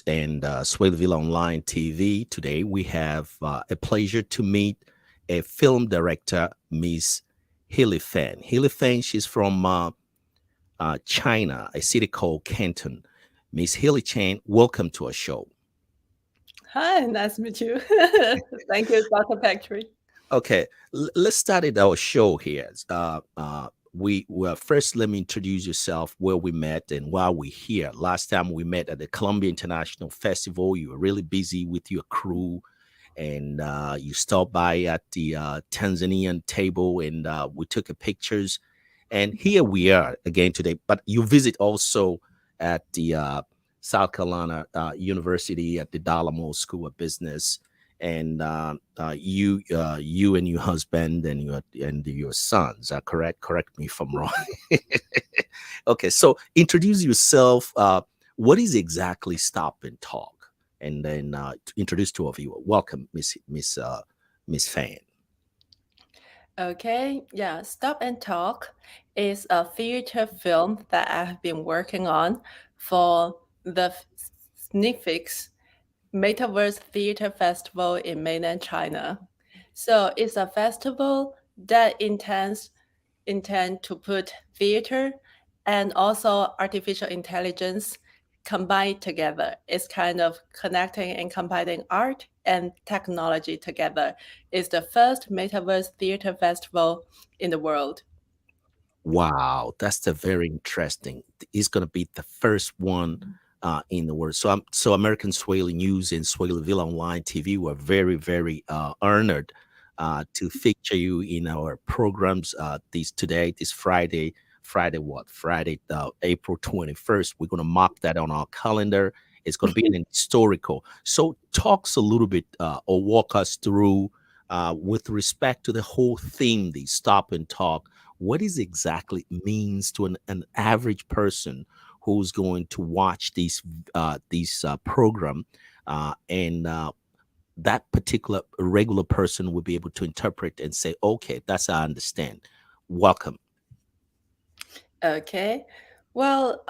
and Swahiliville Online TV. Today we have a pleasure to meet a film director, Miss Yili Fan. Yili Fan, she's from China, a city called Canton. Miss Yili Chan, welcome to our show. Hi, nice to meet you. Thank you, Dr. Patrick. Okay, let's start it our show here. We well first let me introduce yourself, where we met and why we're here. Last time we met at the Columbia International Festival. You were really busy with your crew, and you stopped by at the Tanzanian table, and we took a pictures. And here we are again today. But you visit also at the South Carolina University at the Dalamo School of Business, and you and your husband and your sons are correct. Correct me if I'm wrong. Okay, so introduce yourself. What is exactly Stop and Talk, and then introduce two of you. Welcome, Miss Fan. Okay, yeah, Stop and Talk is a theater film that I have been working on for the SNIFIX Metaverse Theater Festival in mainland China. So it's a festival that intend to put theater and also artificial intelligence combined together. It's kind of connecting and combining art and technology together. It's the first metaverse theater festival in the world. Wow, that's the very interesting. It's going to be the first one in the world. So American Swahili News and Swahiliville Online TV were very honored to feature you in our programs this Friday. Friday what? Friday, April 21st. We're going to mark that on our calendar. It's going to be an historical. So talks a little bit or walk us through with respect to the whole theme, the Stop and Talk, what is exactly means to an average person who's going to watch these program, and that particular regular person will be able to interpret and say, okay, that's I understand. Welcome. Okay. Well,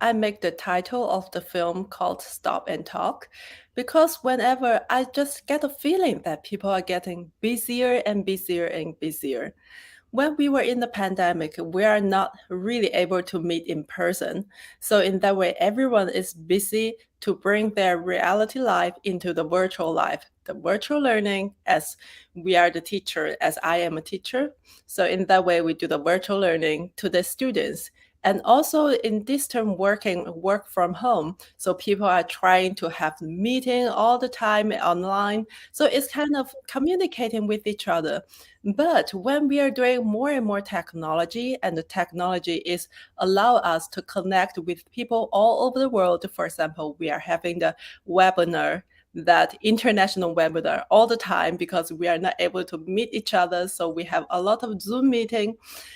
I make the title of the film called Stop and Talk because whenever I just get a feeling that people are getting busier and busier and busier. When we were in the pandemic, we are not really able to meet in person. So in that way, everyone is busy to bring their reality life into the virtual life, the virtual learning as we are the teacher, as I am a teacher. So in that way, we do the virtual learning to the students. And also in this term work from home. So people are trying to have meeting all the time online. So it's kind of communicating with each other. But when we are doing more and more technology, and the technology is allow us to connect with people all over the world. For example, we are having the webinar, that international webinar all the time because we are not able to meet each other. So we have a lot of Zoom meeting.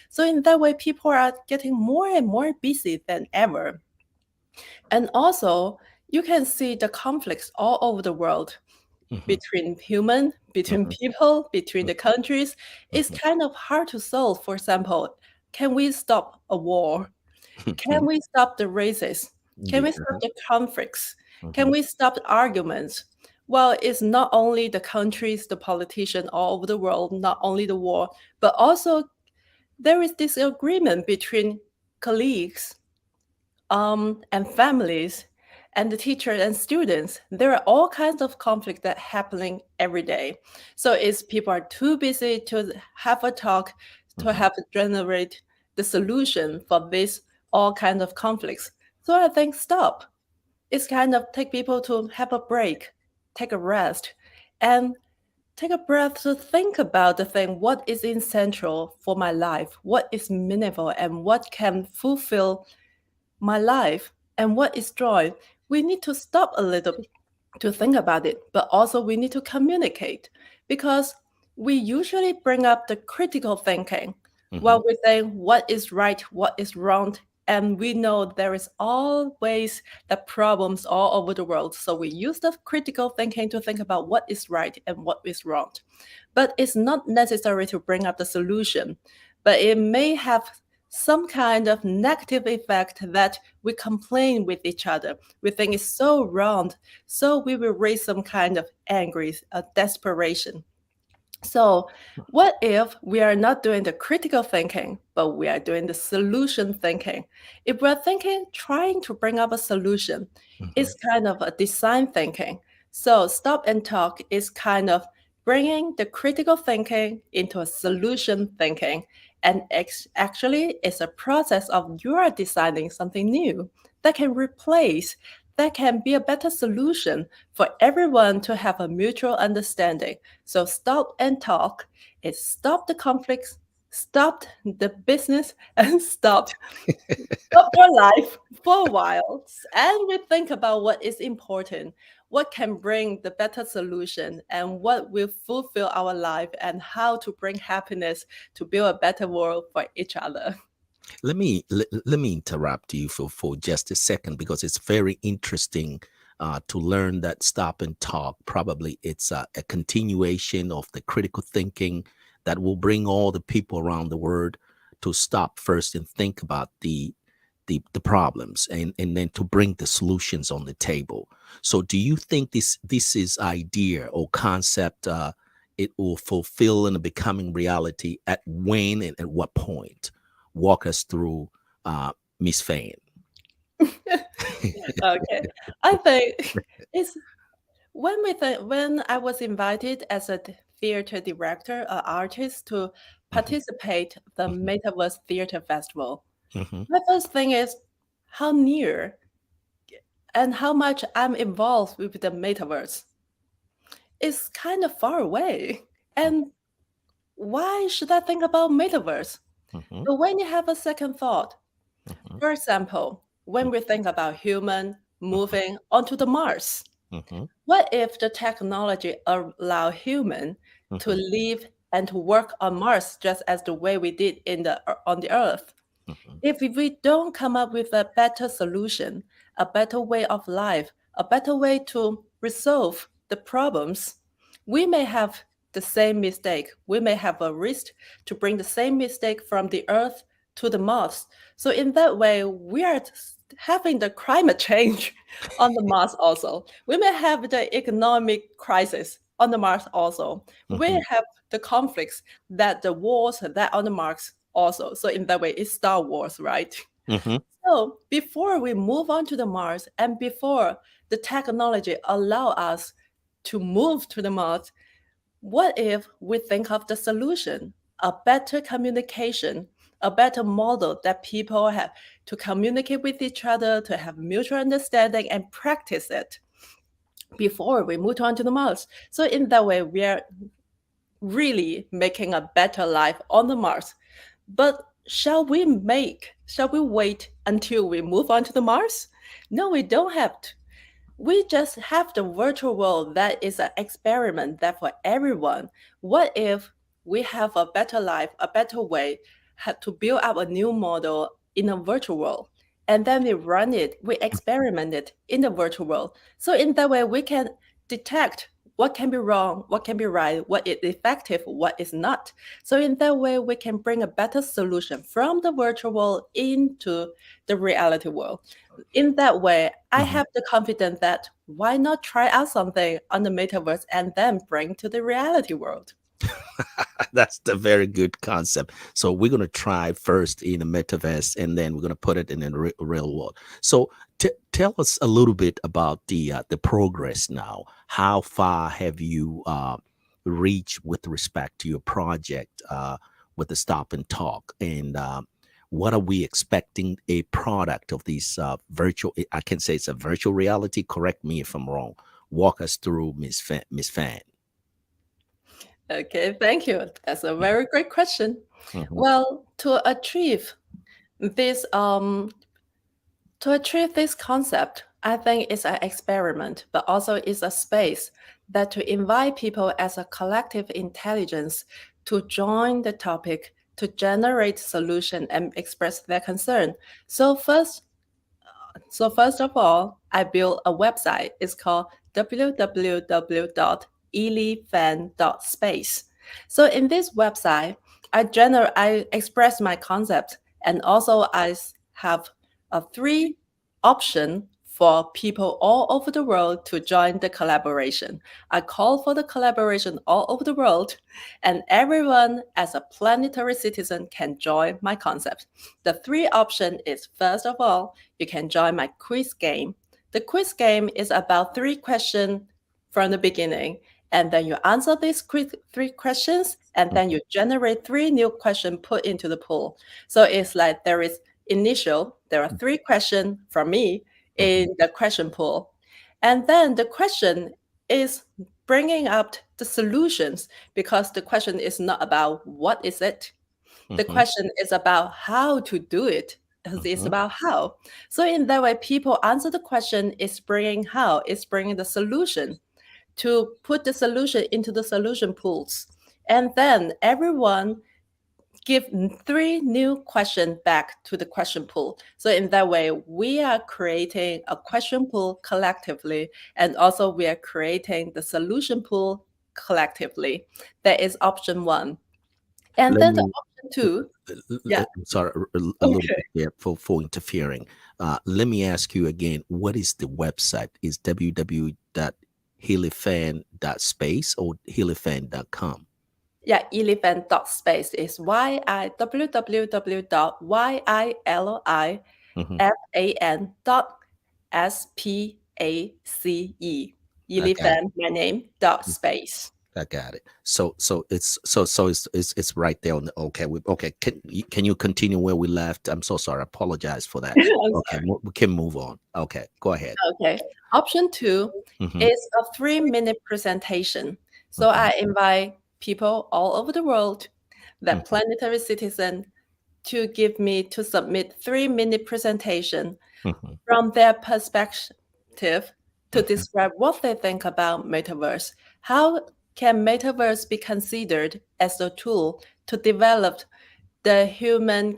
So in that way, people are getting more and more busy than ever. And also, you can see the conflicts all over the world Mhm, between human, between mhm, people, between mhm, the countries. It's mhm, kind of hard to solve. For example, can we stop a war? Can mhm. we stop the races? Can we Yeah. stop the conflicts? Can Mhm, we stop the arguments? Well, it's not only the countries, the politicians all over the world, not only the war, but also there is disagreement between colleagues, and families, and the teachers and students. There are all kinds of conflict that happening every day. So it's people are too busy to have a talk, to mhm. have generate the solution for this all kinds of conflicts. So I think stop. It's kind of take people to have a break, take a rest, and take a breath to think about the thing, what is essential for my life, what is meaningful, and what can fulfill my life, and what is joy. We need to stop a little bit to think about it, but also we need to communicate because we usually bring up the critical thinking Mhm. while we saying what is right, what is wrong. And we know there is always the problems all over the world. So we use the critical thinking to think about what is right and what is wrong. But it's not necessary to bring up the solution, but it may have some kind of negative effect that we complain with each other. We think it's so wrong, so we will raise some kind of angry, desperation. So, what if we are not doing the critical thinking, but we are doing the solution thinking? If we're thinking, trying to bring up a solution, Mhm. it's kind of a design thinking. So, stop and talk is kind of bringing the critical thinking into a solution thinking. And actually, it's a process of you are designing something new that can replace, that can be a better solution for everyone to have a mutual understanding. So stop and talk is stop the conflicts, stop the business, and stop your life for a while. And we think about what is important, what can bring the better solution, and what will fulfill our life, and how to bring happiness to build a better world for each other. Let me interrupt you for just a second because it's very interesting to learn that stop and talk. Probably it's a continuation of the critical thinking that will bring all the people around the world to stop first and think about the problems and then to bring the solutions on the table. So, do you think this is idea or concept it will fulfill in a becoming reality at when and at what point? Walk us through, Miss Fan. Okay, I think it's when I was invited as a theater director, an artist to Mhm, participate the mhm, Metaverse Theater Festival. mhm, My first thing is how near and how much I'm involved with the metaverse. It's kind of far away. And why should I think about metaverse? mhm, But when you have a second thought, mhm, for example, when we think about human mhm, moving onto the Mars, mhm, what if the technology allow human to mhm, live and to work on Mars just as the way we did on the Earth? mhm, If we don't come up with a better solution, a better way of life, a better way to resolve the problems, we may have the same mistake. We may have a risk to bring the same mistake from the Earth to the Mars. So in that way, we are having the climate change on the Mars also. We may have the economic crisis on the Mars also. We mhm, have the conflicts that the wars that on the Mars also. So in that way, it's Star Wars, right? mhm. So before we move on to the Mars and before the technology allow us to move to the Mars, what if we think of the solution, a better communication, a better model that people have to communicate with each other, to have mutual understanding and practice it before we move on to the Mars. So in that way, we are really making a better life on the Mars. But shall we wait until we move on to the Mars? No, we don't have to. We just have the virtual world that is an experiment that for everyone. What if we have a better life, a better way to build up a new model in a virtual world? And then we run it, we experiment it in the virtual world. So in that way, we can detect what can be wrong, what can be right, what is effective, what is not. So in that way, we can bring a better solution from the virtual world into the reality world. In that way, I Mhm. have the confidence that why not try out something on the metaverse and then bring to the reality world? That's the very good concept. So we're going to try first in the metaverse, and then we're going to put it in the real world. So tell us a little bit about the progress now. How far have you reached with respect to your project with the Stop and Talk, and what are we expecting a product of these virtual? I can say it's a virtual reality. Correct me if I'm wrong. Walk us through, Miss Fan. Okay, thank you. That's a very great question. Mhm, Well, this um to achieve this concept, I think it's an experiment, but also it's a space that to invite people as a collective intelligence to join the topic, to generate solution and express their concern. So first of all, I built a website. It's called www.yilifan.space. So in this website, I express my concept And also have a three option for people all over the world to join the collaboration. I call for the collaboration all over the world, and everyone as a planetary citizen can join my concept. The three option is, first of all, you can join my quiz game. The quiz game is about three questions from the beginning, and then you answer these three questions, and then you generate three new questions put into the pool. So it's like there are three questions from me Mhm, in the question pool. And then the question is bringing up the solutions, because the question is not about what is it. The mhm, question is about how to do it. It's mhm, about how. So in that way, people answer the question is bringing how, is bringing the solution to put the solution into the solution pools. And then everyone give three new questions back to the question pool. So in that way, we are creating a question pool collectively, and also we are creating the solution pool collectively. That is option one. And Let then the me option two, yeah, I'm sorry, a little okay. bit there for interfering. Let me ask you again, what is the website? Is www.healyfan.space or healyfan.com? Yeah, YiliFan.space is Hmm. www.yilifan.space. I got it. Yilifan, my name, dot Mm, space. I got it. So it's right there on the okay. Okay. Can you continue where we left? I'm so sorry. I apologize for that. I'm Okay, sorry. we can move on. Okay, go ahead. Okay. Option two Mm-hmm, is a 3-minute presentation. So mm-hmm, I invite people all over the world, that mm-hmm, planetary citizen, to submit 3-minute presentation mm-hmm, from their perspective to mm-hmm, describe what they think about metaverse. How can metaverse be considered as a tool to develop the human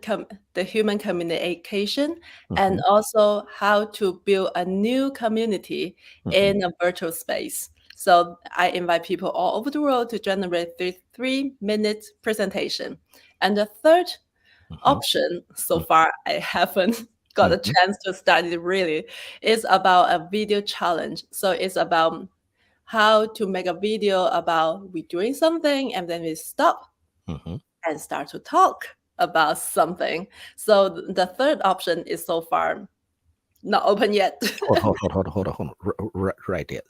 communication, and mm-hmm, also how to build a new community mm-hmm, in a virtual space. So I invite people all over the world to generate 3 minute presentation. And the third mm-hmm, option, so far I haven't got a mm-hmm, chance to study it really, is about a video challenge. So it's about how to make a video about we doing something, and then we stop mm-hmm. and start to talk about something. So the third option is so far not open yet. Hold on. Right there.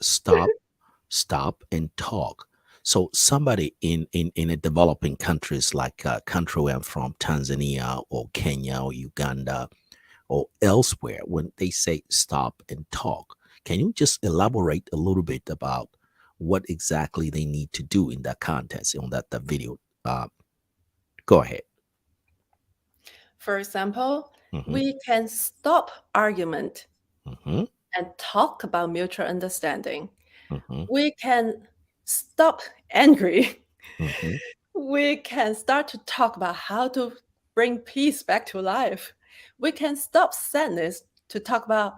Stop and talk. So somebody in a developing countries like country where I'm from, Tanzania or Kenya or Uganda or elsewhere, when they say stop and talk, can you just elaborate a little bit about what exactly they need to do in that context, on that video? Uh, Go ahead. For example, Mm-hmm, we can stop argument mm-hmm, and talk about mutual understanding. mm-hmm, We can stop angry. mm-hmm, We can start to talk about how to bring peace back to life. We can stop sadness to talk about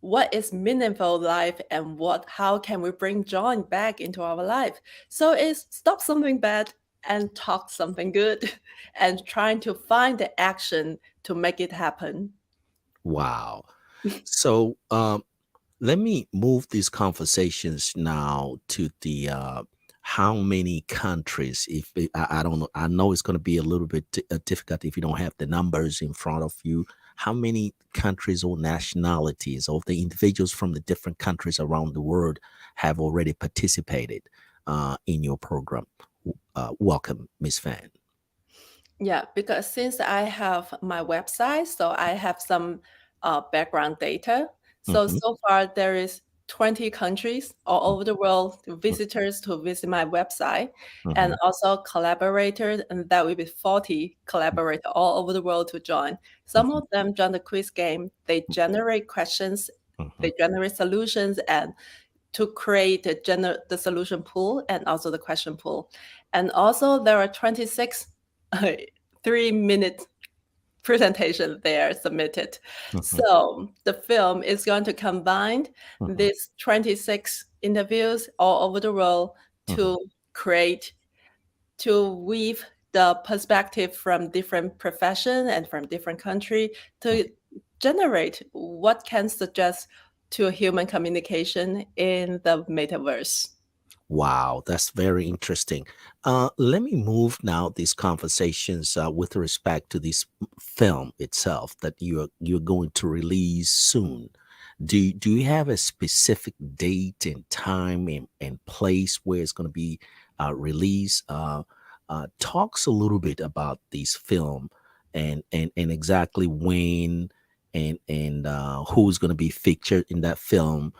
what is meaningful life, and how can we bring joy back into our life. So it's stop something bad and talk something good, and trying to find the action to make it happen. wow. So let me move these conversations now to the how many countries. If I don't know, I know it's going to be a little bit difficult if you don't have the numbers in front of you. How many countries or nationalities of the individuals from the different countries around the world have already participated in your program? Welcome, Miss Fan. Yeah, because since I have my website, so I have some background data. So Hmm. so far there is 20 countries all over the world, visitors to visit my website, and Hmm. also collaborators, and that will be 40 collaborators all over the world to join. Some Hmm. of them join the quiz game. They generate questions, Hmm. they generate solutions, and to create the solution pool and also the question pool. And also there are 26 3-minute presentation there submitted. Hmm. So the film is going to combine Hmm. these 26 interviews all over the world Hmm. to create, to weave the perspective from different profession and from different country to generate what can suggest to human communication in the metaverse. Wow, that's very interesting. Let me move now these conversations with respect to this film itself that you're going to release soon. Do you have a specific date and time and place where it's going to be released? Talks a little bit about this film and exactly when and who's going to be featured in that film.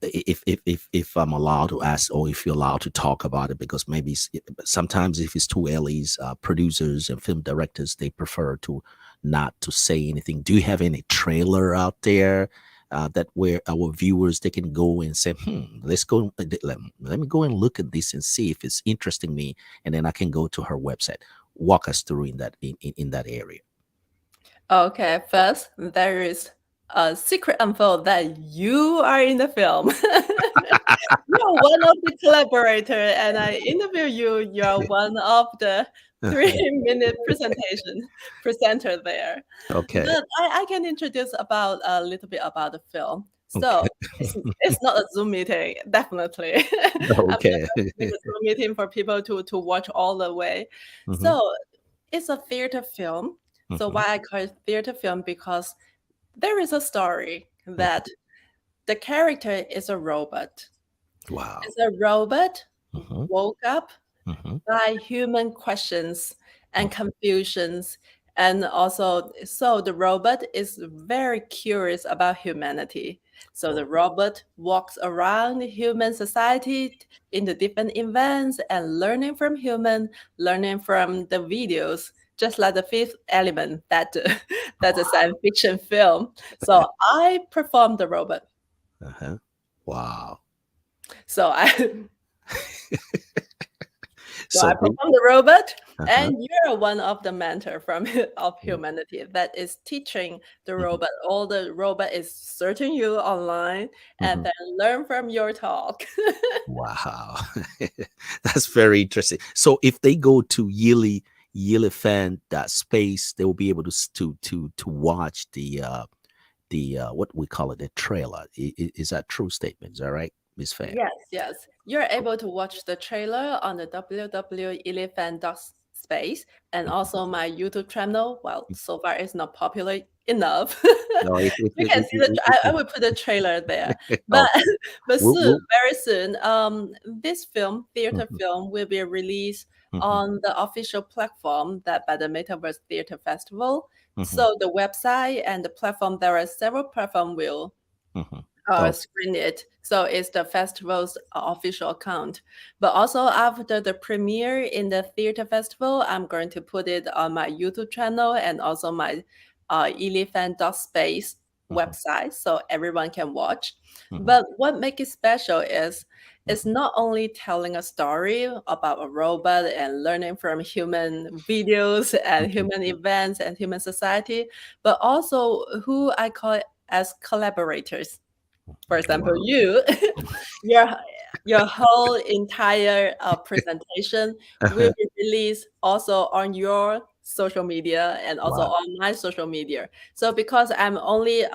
If I'm allowed to ask, or if you're allowed to talk about it, because maybe sometimes if it's too early, producers and film directors they prefer to not to say anything. Do you have any trailer out there that where our viewers they can go and say, let's go, let me go and look at this and see if it's interesting me, and then I can go to her website. Walk us through in that in that area. Okay, first, there is a secret unfold that you are in the film. You're one of the collaborator, and I interview you. You're one of the 3-minute presentation presenter there. Okay. But I can introduce about a little bit about the film. Okay. So it's not a Zoom meeting, definitely. I'm not Okay. going to make a Zoom meeting for people to watch all the way. Hmm. So it's a theater film. So Hmm. why I call it theater film? Because there is a story that the character is a robot. Wow. It's a robot Hmm. woke up Hmm. by human questions and confusions. And also, so the robot is very curious about humanity. So the Oh, robot walks around human society in the different events and learning from human, learning from the videos, just like the fifth element that that's a science fiction film. So I perform the robot. uh-huh. Wow. So I So I So they, perform the robot, uh-huh. and you're one of the mentor from of Mm, humanity that is teaching the mhm, robot. All the robot is searching you online and mhm. then learn from your talk. Wow. That's very interesting. So if they go to Yili Fan space, they will be able to to watch the what we call it, the trailer. Is that true statement? Is that right, Miss Fan? Yes, yes. You're able to watch the trailer on the www.elephant.space and also my YouTube channel. Well, so far it's not popular enough. No, You can see the I will put a trailer there. But okay. but soon, We'll very soon, this film, theater mhm, film, will be released mhm, on the official platform that by the Metaverse Theater Festival. mhm, So the website and the platform, there are several platform will mhm. Oh, screen it. So it's the festival's official account. But also after the premiere in the theater festival, I'm going to put it on my YouTube channel and also my Yili Fan-SPHINX mhm, website so everyone can watch. mhm, But what makes it special is it's mhm, not only telling a story about a robot and learning from human videos and mhm. human events and human society, but also who I call as collaborators. For example, Wow. you, your your whole entire presentation will Uh-huh. be released also on your social media and also Wow. on my social media. So because I'm only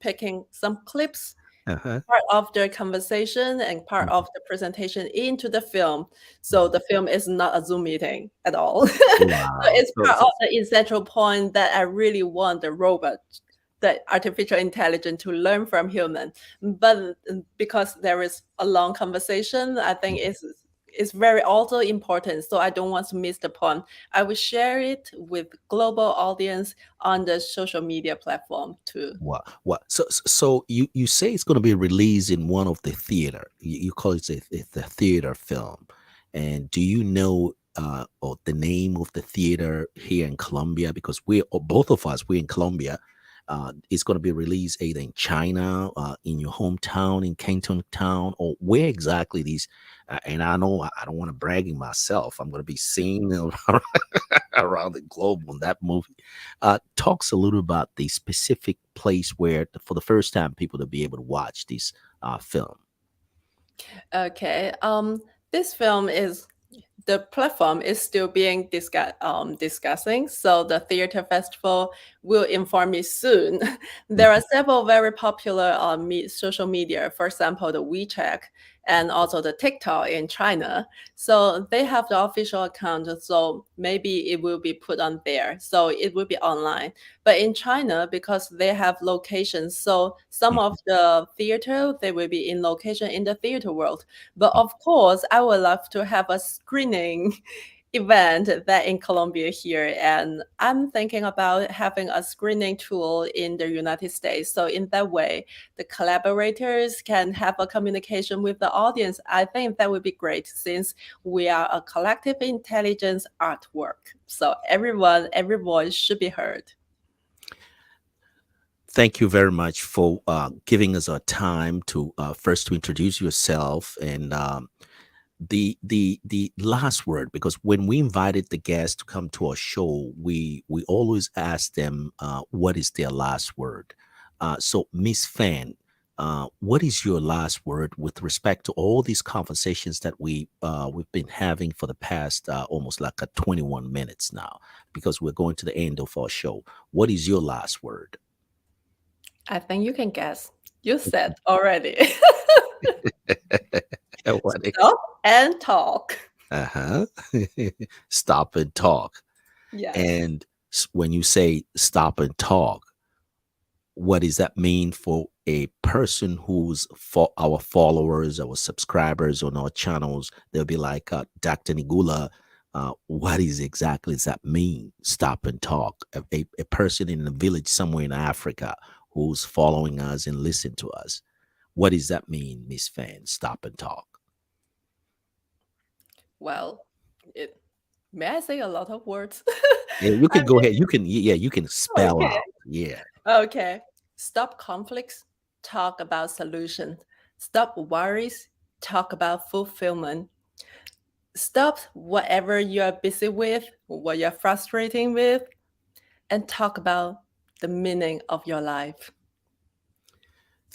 picking some clips, Uh-huh. part of the conversation and part Mhm, of the presentation into the film, so mhm. the film is not a Zoom meeting at all. So Wow. it's part of the essential point that I really want the robot, the artificial intelligence to learn from human. But because there is a long conversation, I think Mhm. it's very also important. So I don't want to miss the point. I will share it with global audience on the social media platform too. What? So you say it's going to be released in one of the theater. You call it the theater film, and do you know or the name of the theater here in Colombia? Because we both of us we're in Colombia. It's going to be released either in China, in your hometown, in Canton Town, or where exactly these. And I know I don't want to bragging myself. I'm going to be seen around the globe on that movie. Talks a little about the specific place where, for the first time, people to be able to watch this film. Okay. This film is the platform is still being discussing. So the theater festival will inform me soon. There are Mhm. several very popular social media, for example, the WeChat and also the TikTok in China. So they have the official account. So maybe it will be put on there. So it will be online. But in China, because they have locations, so some of Mhm. the theater, they will be in location in the theater world. But of course, I would love to have a screening event that in Colombia here. And I'm thinking about having a screening tool in the United States. So in that way, the collaborators can have a communication with the audience. I think that would be great since we are a collective intelligence artwork. So every voice should be heard. Thank you very much for giving us a time to first to introduce yourself and the last word, because when we invited the guests to come to our show, we always ask them what is their last word. So Miss Fan, what is your last word with respect to all these conversations that we've been having for the past almost like a 21 minutes now, because we're going to the end of our show. What is your last word? I think you can guess. You said already. What Stop and talk. uh-huh. Stop and talk. Yes. And when you say stop and talk, what does that mean for a person who's for our followers, our subscribers on our channels? They'll be like, Dr. Nigula, what is exactly does that mean? Stop and talk. A person in a village somewhere in Africa who's following us and listen to us. What does that mean, Miss Fan? Stop and talk. Well, it may I say a lot of words? Yeah, you I can go mean, ahead. Yeah, you can spell okay. out. Yeah. Okay. Stop conflicts, talk about solutions. Stop worries, talk about fulfillment. Stop whatever you're busy with, what you're frustrating with, and talk about the meaning of your life.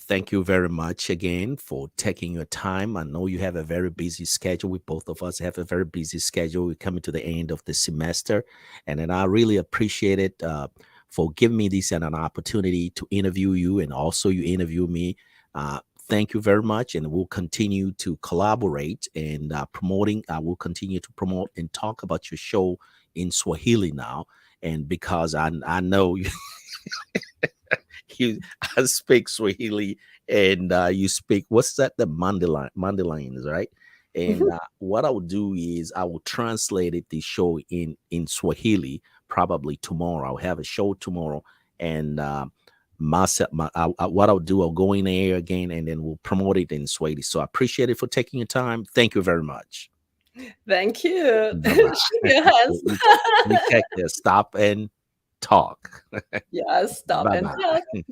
Thank you very much again for taking your time. I know you have a very busy schedule. We both of us have a very busy schedule. We're coming to the end of the semester, and then I really appreciate it for giving me this and an opportunity to interview you, and also you interview me. Thank you very much, and we'll continue to collaborate and promoting. I will continue to promote and talk about your show in Swahili now, and because I know you I speak Swahili and you speak what's that the Mandalines, right? And what I will do is I will translate it the show in Swahili probably tomorrow. I'll have a show tomorrow, and what I'll do, I'll go in the air again, and then we'll promote it in Swahili. So I appreciate it for taking your time. Thank you very much. Thank you. Bye bye. Shake your hands. You take care. Stop and talk. Yes, stop Bye and talk. bye.